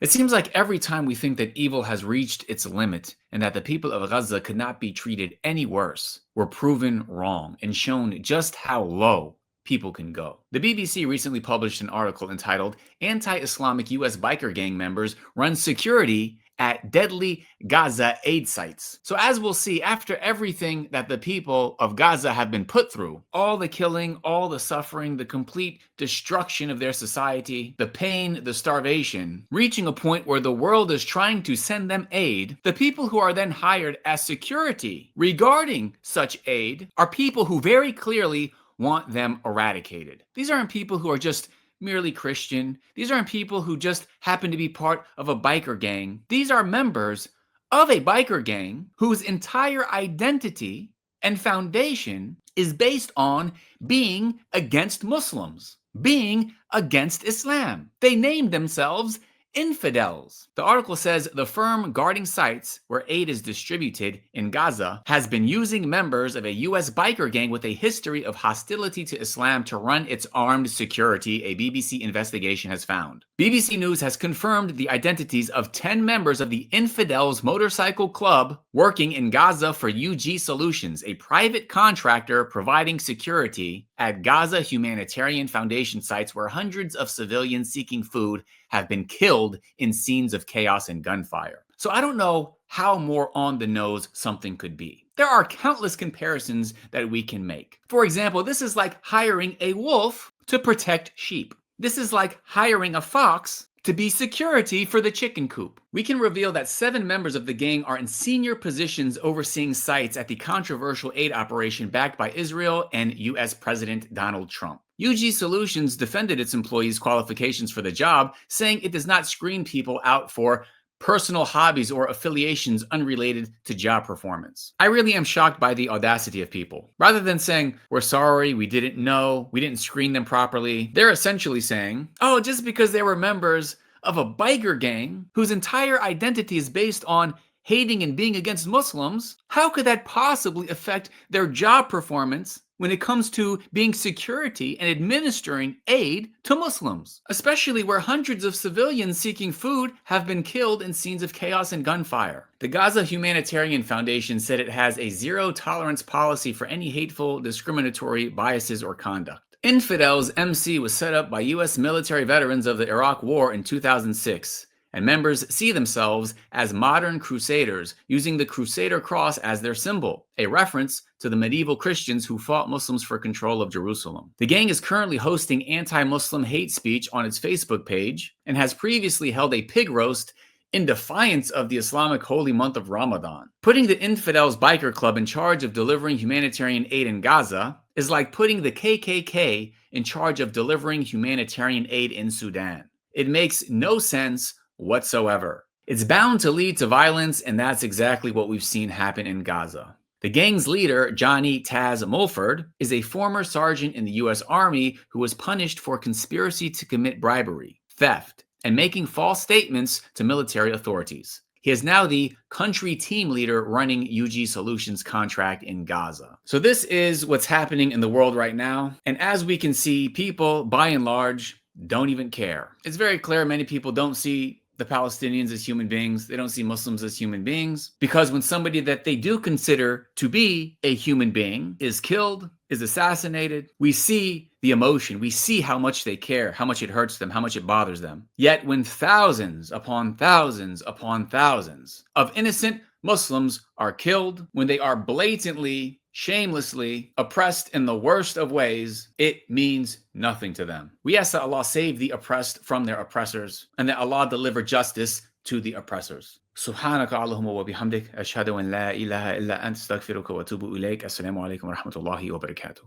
It seems like every time we think that evil has reached its limit and that the people of Gaza could not be treated any worse, we're proven wrong and shown just how low people can go. The BBC recently published an article entitled Anti-Islamic US Biker Gang Members Run Security at Deadly Gaza Aid Sites. So as we'll see, after everything that the people of Gaza have been put through, all the killing, all the suffering, the complete destruction of their society, the pain, the starvation, reaching a point where the world is trying to send them aid, the people who are then hired as security regarding such aid are people who very clearly want them eradicated. These aren't people who are just merely Christian. These aren't people who just happen to be part of a biker gang. These are members of a biker gang whose entire identity and foundation is based on being against Muslims, being against Islam. They named themselves infidels. The article says the firm guarding sites where aid is distributed in Gaza has been using members of a US biker gang with a history of hostility to Islam to run its armed security, a BBC investigation has found. BBC News has confirmed the identities of 10 members of the Infidels Motorcycle Club working in Gaza for UG Solutions, a private contractor providing security at Gaza Humanitarian Foundation sites where hundreds of civilians seeking food have been killed in scenes of chaos and gunfire. So I don't know how more on the nose something could be. There are countless comparisons that we can make. For example, this is like hiring a wolf to protect sheep. This is like hiring a fox to be security for the chicken coop. We can reveal that 7 members of the gang are in senior positions overseeing sites at the controversial aid operation backed by Israel and US President Donald Trump. UG Solutions defended its employees' qualifications for the job, saying it does not screen people out for personal hobbies or affiliations unrelated to job performance. I really am shocked by the audacity of people. Rather than saying, we're sorry, we didn't know, we didn't screen them properly, they're essentially saying, oh, just because they were members of a biker gang whose entire identity is based on hating and being against Muslims, how could that possibly affect their job performance when it comes to being security and administering aid to Muslims, especially where hundreds of civilians seeking food have been killed in scenes of chaos and gunfire? The Gaza Humanitarian Foundation said it has a zero-tolerance policy for any hateful, discriminatory biases or conduct. Infidels MC was set up by U.S. military veterans of the Iraq War in 2006. And members see themselves as modern crusaders, using the Crusader cross as their symbol, a reference to the medieval Christians who fought Muslims for control of Jerusalem. The gang is currently hosting anti-Muslim hate speech on its Facebook page and has previously held a pig roast in defiance of the Islamic holy month of Ramadan. Putting the Infidels Biker Club in charge of delivering humanitarian aid in Gaza is like putting the KKK in charge of delivering humanitarian aid in Sudan. It makes no sense whatsoever. It's bound to lead to violence, and that's exactly what we've seen happen in Gaza. The gang's leader, Johnny Taz Mulford, is a former sergeant in the U.S. Army who was punished for conspiracy to commit bribery, theft, and making false statements to military authorities. He is now the country team leader running UG Solutions contract in Gaza. So this is what's happening in the world right now. And as we can see, people, by and large, don't even care. It's very clear many people don't see the Palestinians as human beings. They don't see Muslims as human beings, because when somebody that they do consider to be a human being is killed, is assassinated, we see the emotion. We see how much they care, how much it hurts them, how much it bothers them. Yet when thousands upon thousands upon thousands of innocent Muslims are killed, when they are blatantly, shamelessly oppressed in the worst of ways, it means nothing to them. We ask that Allah save the oppressed from their oppressors, and that Allah deliver justice to the oppressors. سبحانك اللهم وبحمدك أشهد أن لا إله إلا أنت أستغفرك وأتوب إليك. السلام عليكم ورحمة الله وبركاته.